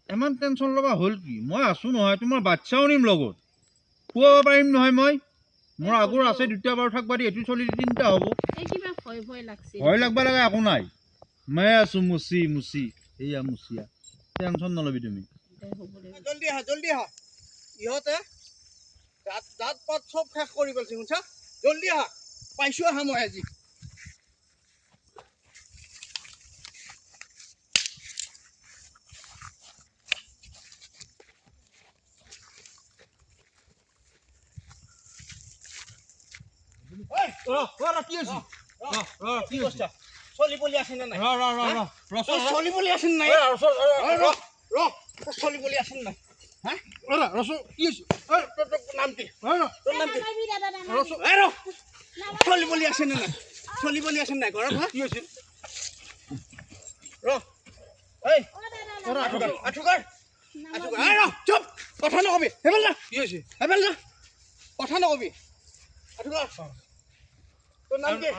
ইমান টেনশ্যন ল'বা হ'ল কি মই আছোঁ নহয় তোমাৰ বাচ্চাও নিম লগত খুৱাব পাৰিম নহয় মই মোৰ আগৰ আছে দুটা বাৰু থাকবা দি এইটো চলি তিনিটা হ'ব ভয় লাগবা লগা একো নাই মই আছোঁ মুচি মুচি এয়া মুচিয়া টেনশ্যন নল'বি তুমি জলদি আহা ইহঁতে জাত পাত চব শেষ কৰি পেলাইছে শুনছা জলদি আহা পাইছোঁ আহা মই আজি চলি পলি আছে নে নাই চলি পলি আছে নাই চলি পলি আছে নাই নাম কি চলি পলি আছে নে নাই চলি পলি আছে নাই ঘৰত কি হৈছে চুপ কথা নকবি হেবেল না কি হৈছে হেবেল না কথা নকবি তোৰ নাম কি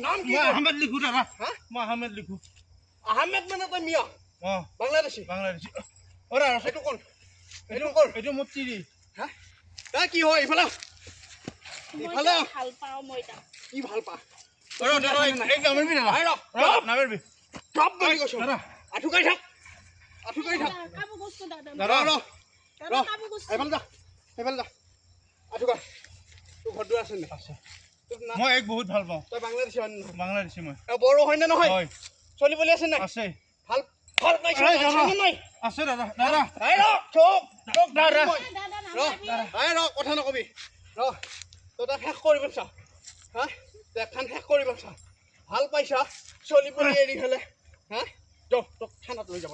নাম কি আহমেদ লিখো দাদা মই আহমেদ লিখো আহমেদ মানে তই মিয়া বাংলাদেশী এইটো কোন এইটো মোৰ তিৰি তই কি হয় ইফালে ইফালে ভাল পাওঁ মই কি ভাল পা নামিবি টপ বুলি কৈছো আঠুকাই থাক এইফালে যা আঠুকা তোৰ ঘৰটো আছে নে আছে মই এক বহুত ভাল পাওঁ তই বাংলাদেশী হয় নহয় বাংলাদেশী মই বড়ো হয় নে নহয় হয় চলি পলি আছে নাই আছে ভাল ভাল পাইছ নাই আছে দাদা কথা নকবি তই তাক শেষ কৰিব চা হা দেখান শেষ কৰিব চা ভাল পাইছা চলি পলি এৰি ফেলে হা তোক থানাত লৈ যাব